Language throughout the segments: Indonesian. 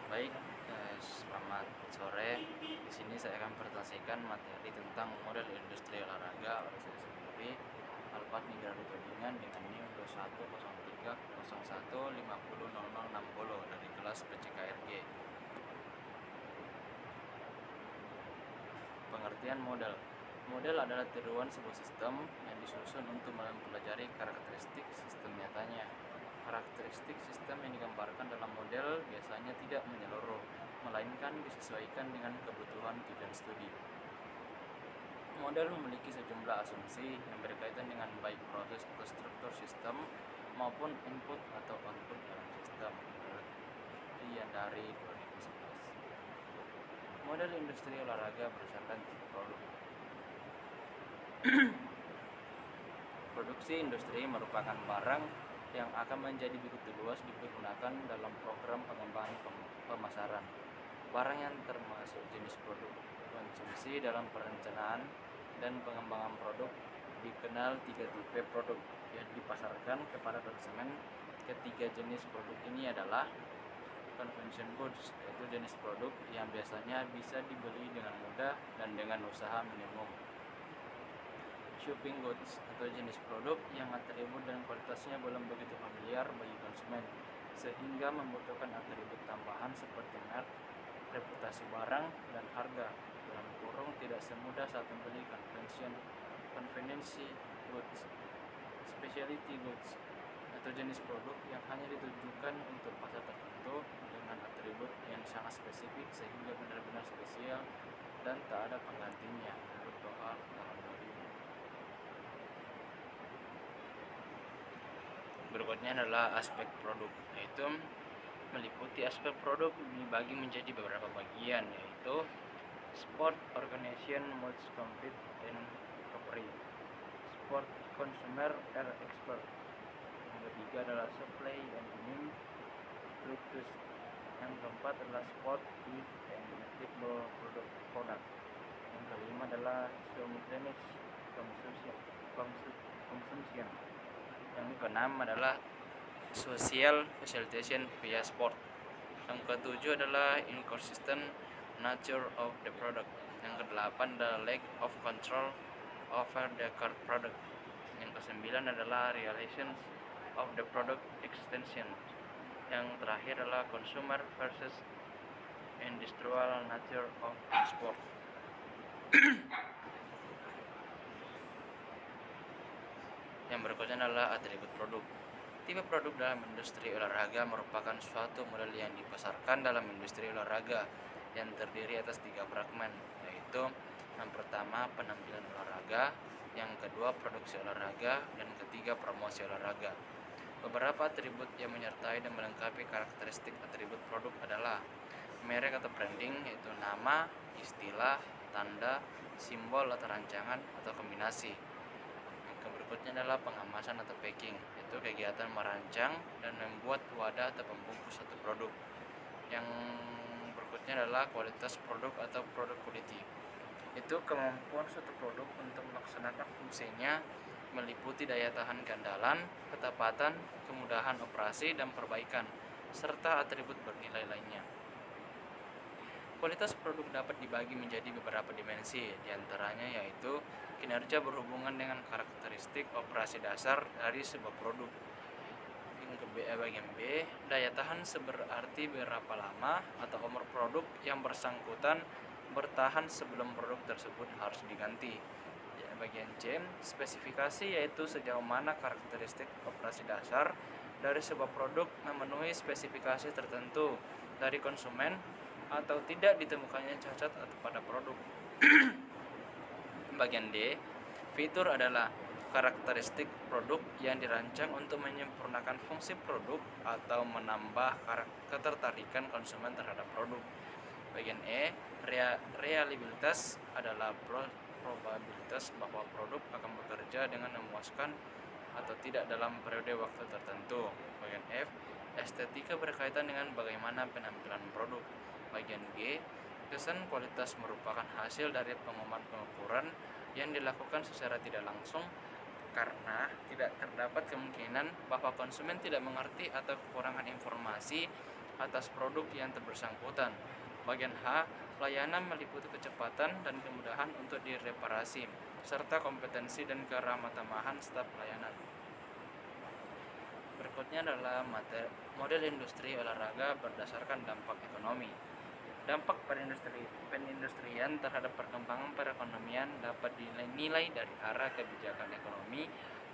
Baik, selamat sore. Di sini saya akan presentasikan materi tentang model industri olahraga oleh saya sendiri, Alphard Nigrado Todingan dengan NIM 210301500060 dari kelas PCKRG. Pengertian model. Model adalah tiruan sebuah sistem yang disusun untuk mempelajari karakteristik sistem nyatanya. Karakteristik sistem yang digambarkan dalam model biasanya tidak menyeluruh, melainkan disesuaikan dengan kebutuhan tujuan studi. Model memiliki sejumlah asumsi yang berkaitan dengan baik proses atau struktur sistem maupun input atau output dalam sistem. Penelitian dari 2011. Model industri olahraga berdasarkan tipe produk. Produksi industri merupakan barang yang akan menjadi begitu luas dipergunakan dalam program pengembangan pemasaran. Barang yang termasuk jenis produk konsumsi dalam perencanaan dan pengembangan produk dikenal 3 tipe produk yang dipasarkan kepada konsumen. Ketiga jenis produk ini adalah convention goods, yaitu jenis produk yang biasanya bisa dibeli dengan mudah dan dengan usaha minimum. Shopping goods atau jenis produk yang atribut dan kualitasnya belum begitu familiar bagi konsumen, sehingga membutuhkan atribut tambahan seperti merek, reputasi barang, dan harga. Dalam kurung tidak semudah saat membeli convenience goods. Specialty goods atau jenis produk yang hanya ditujukan untuk pasar tertentu dengan atribut yang sangat spesifik sehingga benar-benar spesial dan tak ada penggantinya, menurut Tohar tahun 2000. Berikutnya adalah aspek produk, yaitu meliputi aspek produk dibagi menjadi beberapa bagian, yaitu sport, organization, modes, compete, and operate. Sport, consumer, are expert. Yang ketiga adalah supply and demand, Bluetooth. Yang keempat adalah sport, with, and football product. Yang kelima adalah simultaneous consumption. Yang keenam adalah social facilitation via sport. Yang ketujuh adalah inconsistent nature of the product. Yang kedelapan adalah lack of control over the product. Yang kesembilan adalah realizations of the product extension. Yang terakhir adalah consumer versus industrial nature of sport. Yang berikutnya adalah atribut produk. Tipe produk dalam industri olahraga merupakan suatu model yang dipasarkan dalam industri olahraga yang terdiri atas 3 fragmen, yaitu yang pertama penampilan olahraga, yang kedua produksi olahraga, dan ketiga promosi olahraga. Beberapa atribut yang menyertai dan melengkapi karakteristik atribut produk adalah merek atau branding, yaitu nama, istilah, tanda, simbol atau rancangan atau kombinasi. Yang berikutnya adalah pengemasan atau packing, yaitu kegiatan merancang dan membuat wadah atau pembungkus satu produk. Yang berikutnya adalah kualitas produk atau product quality, itu kemampuan suatu produk untuk melaksanakan fungsinya, meliputi daya tahan keandalan, ketepatan, kemudahan operasi, dan perbaikan, serta atribut bernilai lainnya. Kualitas produk dapat dibagi menjadi beberapa dimensi, diantaranya yaitu kinerja berhubungan dengan karakteristik operasi dasar dari sebuah produk. Bagian B, daya tahan seberarti berapa lama atau umur produk yang bersangkutan bertahan sebelum produk tersebut harus diganti. Bagian C, spesifikasi, yaitu sejauh mana karakteristik operasi dasar dari sebuah produk memenuhi spesifikasi tertentu dari konsumen atau tidak ditemukannya cacat atau pada produk. Bagian D, fitur adalah karakteristik produk yang dirancang untuk menyempurnakan fungsi produk atau menambah ketertarikan konsumen terhadap produk. Bagian E, reliabilitas adalah probabilitas bahwa produk akan bekerja dengan memuaskan atau tidak dalam periode waktu tertentu. Bagian F, estetika berkaitan dengan bagaimana penampilan produk. Bagian G, kesan kualitas merupakan hasil dari pengukuran yang dilakukan secara tidak langsung karena tidak terdapat kemungkinan bahwa konsumen tidak mengerti atau kekurangan informasi atas produk yang bersangkutan. Bagian H, layanan meliputi kecepatan dan kemudahan untuk direparasi, serta kompetensi dan keramah-tamahan staf pelayanan. Berikutnya adalah model industri olahraga berdasarkan dampak ekonomi. Dampak perindustrian terhadap perkembangan perekonomian dapat dinilai dari arah kebijakan ekonomi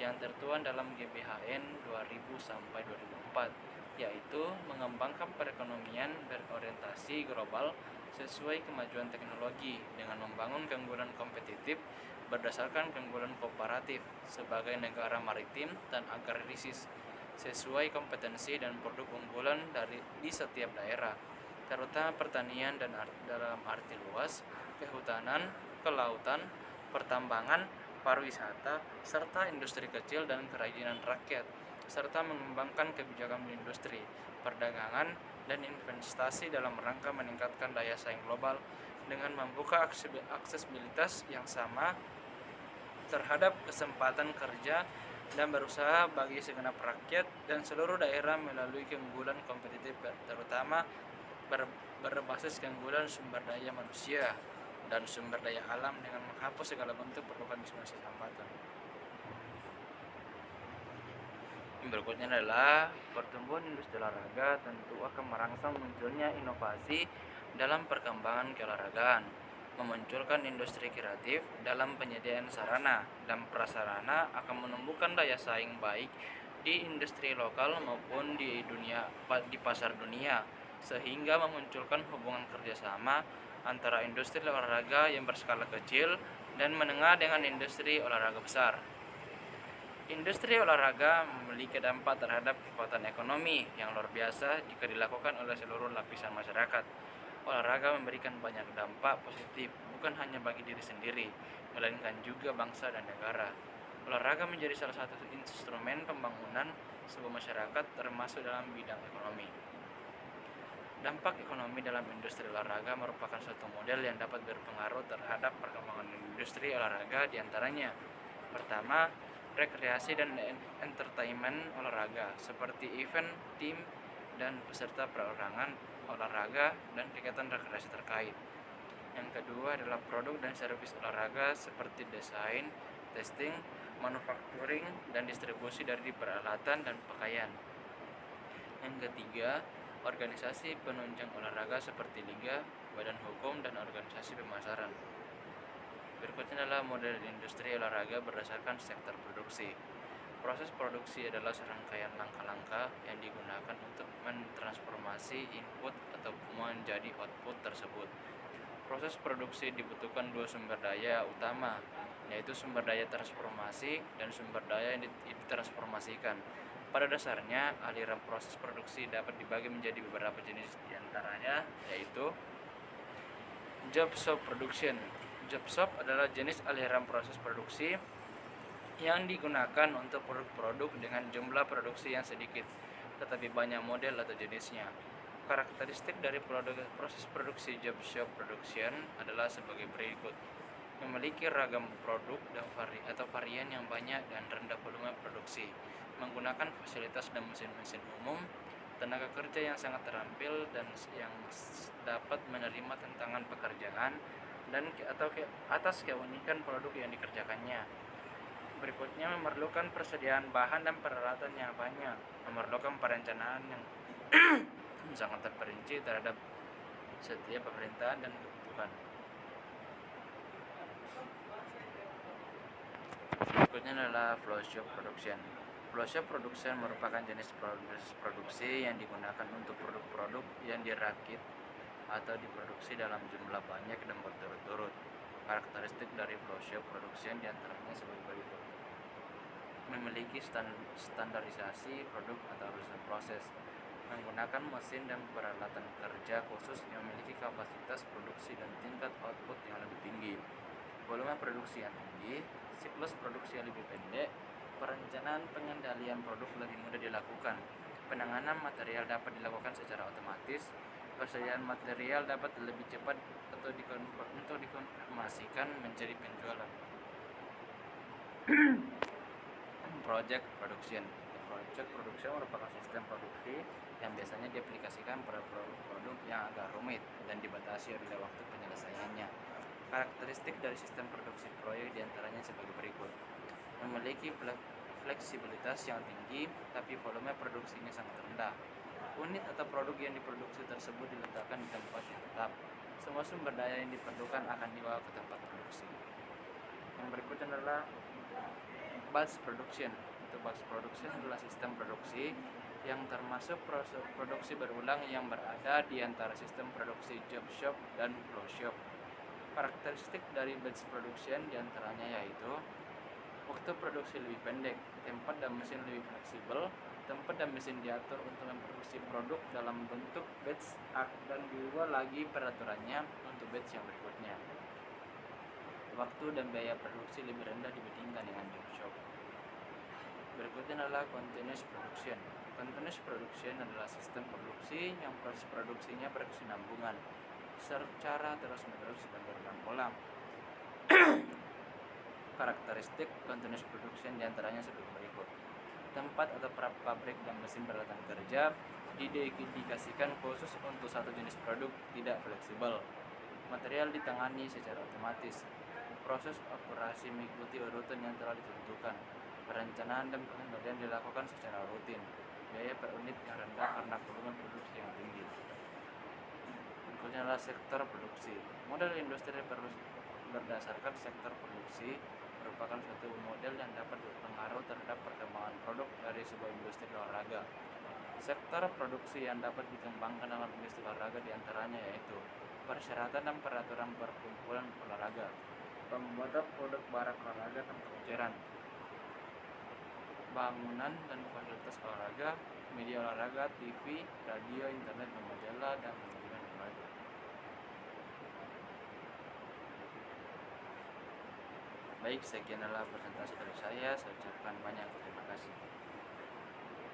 yang tertuang dalam GBHN 2000 sampai 2004, yaitu mengembangkan perekonomian berorientasi global sesuai kemajuan teknologi dengan membangun keunggulan kompetitif berdasarkan keunggulan kooperatif sebagai negara maritim dan agrarisis sesuai kompetensi dan produk unggulan di setiap daerah, terutama pertanian dan dalam arti luas, kehutanan, kelautan, pertambangan, pariwisata, serta industri kecil dan kerajinan rakyat, serta mengembangkan kebijakan industri, perdagangan, dan investasi dalam rangka meningkatkan daya saing global dengan membuka aksesibilitas yang sama terhadap kesempatan kerja dan berusaha bagi segenap rakyat dan seluruh daerah melalui keunggulan kompetitif terutama berbasis keunggulan sumber daya manusia dan sumber daya alam dengan menghapus segala bentuk perlukan diskriminasi hambatan. Yang berikutnya adalah pertumbuhan industri olahraga tentu akan merangsang munculnya inovasi dalam perkembangan keolahragaan, memunculkan industri kreatif dalam penyediaan sarana dan prasarana akan menumbuhkan daya saing baik di industri lokal maupun di pasar dunia, sehingga memunculkan hubungan kerjasama antara industri olahraga yang berskala kecil dan menengah dengan industri olahraga besar. Industri olahraga memiliki dampak terhadap kekuatan ekonomi yang luar biasa jika dilakukan oleh seluruh lapisan masyarakat. Olahraga memberikan banyak dampak positif, bukan hanya bagi diri sendiri, melainkan juga bangsa dan negara. Olahraga menjadi salah satu instrumen pembangunan sebuah masyarakat termasuk dalam bidang ekonomi. Dampak ekonomi dalam industri olahraga merupakan suatu model yang dapat berpengaruh terhadap perkembangan industri olahraga diantaranya. Pertama, rekreasi dan entertainment olahraga seperti event, tim, dan peserta perorangan olahraga dan kegiatan rekreasi terkait. Yang kedua adalah produk dan servis olahraga seperti desain, testing, manufacturing, dan distribusi dari peralatan dan pakaian. Yang ketiga, organisasi penunjang olahraga seperti liga, badan hukum, dan organisasi pemasaran. Berikutnya adalah model industri olahraga berdasarkan sektor produksi. Proses produksi adalah serangkaian langkah-langkah yang digunakan untuk mentransformasi input atau menjadi output tersebut. Proses produksi dibutuhkan dua sumber daya utama, yaitu sumber daya transformasi dan sumber daya yang ditransformasikan. Pada dasarnya, aliran proses produksi dapat dibagi menjadi beberapa jenis, diantaranya yaitu job shop production. Job shop adalah jenis aliran proses produksi yang digunakan untuk produk-produk dengan jumlah produksi yang sedikit, tetapi banyak model atau jenisnya. Karakteristik dari proses produksi job shop production adalah sebagai berikut: memiliki ragam produk dan varian yang banyak dan rendah volume produksi, menggunakan fasilitas dan mesin-mesin umum, tenaga kerja yang sangat terampil dan yang dapat menerima tantangan pekerjaan dan atas keunikan produk yang dikerjakannya. Berikutnya, memerlukan persediaan bahan dan peralatan yang banyak, memerlukan perencanaan yang sangat terperinci terhadap setiap pemerintahan dan kebutuhan. Berikutnya adalah flow shop production. Flow shop production merupakan jenis produksi yang digunakan untuk produk-produk yang dirakit atau diproduksi dalam jumlah banyak dan berturut-turut. Karakteristik dari flow shop production diantaranya sebagai berikut: memiliki standarisasi produk atau urusan proses, menggunakan mesin dan peralatan kerja khusus yang memiliki kapasitas produksi dan tingkat output yang lebih tinggi, volume produksi yang tinggi, siklus produksi yang lebih pendek, perencanaan pengendalian produk lebih mudah dilakukan, penanganan material dapat dilakukan secara otomatis, persediaan material dapat lebih cepat untuk dikonfirmasikan menjadi penjualan. Project production. Project produksi merupakan sistem produksi yang biasanya diaplikasikan pada produk-produk yang agak rumit dan dibatasi oleh waktu penyelesaiannya. Karakteristik dari sistem produksi proyek diantaranya sebagai berikut: memiliki fleksibilitas yang tinggi, tapi volume produksinya sangat rendah. Unit atau produk yang diproduksi tersebut diletakkan di tempat yang tetap. Semua sumber daya yang diperlukan akan dibawa ke tempat produksi. Yang berikutnya adalah batch production. Batch production adalah sistem produksi yang termasuk proses produksi berulang yang berada di antara sistem produksi job shop dan flow shop. Karakteristik dari batch production diantaranya yaitu waktu produksi lebih pendek, tempat dan mesin lebih fleksibel, tempat dan mesin diatur untuk memproduksi produk dalam bentuk batch, dan diubah lagi peraturannya untuk batch yang berikutnya. Waktu dan biaya produksi lebih rendah dibandingkan dengan job shop. Berikutnya adalah continuous production. Continuous production adalah sistem produksi yang proses produksinya berkesinambungan secara terus-menerus dan berulang-ulang. Karakteristik continuous production diantaranya sebagai berikut: tempat atau pabrik dan mesin peralatan kerja didedikasikan khusus untuk satu jenis produk, tidak fleksibel. Material ditangani secara otomatis. Proses operasi mengikuti urutan yang telah ditentukan. Perencanaan dan pengendalian dilakukan secara rutin. Biaya per unit yang rendah karena volume produksi yang tinggi. Berikutnya adalah sektor produksi. Model industri berdasarkan sektor produksi merupakan suatu model yang dapat berpengaruh terhadap perkembangan produk dari sebuah industri olahraga. Sektor produksi yang dapat dikembangkan dalam industri olahraga diantaranya yaitu persyaratan dan peraturan perkumpulan olahraga, pembuatan produk barang olahraga dan kebugaran, bangunan dan fasilitas olahraga, media olahraga, TV, radio, internet, majalah, dan manajemen olahraga. Baik, sekian adalah presentasi dari saya. Saya ucapkan banyak terima kasih.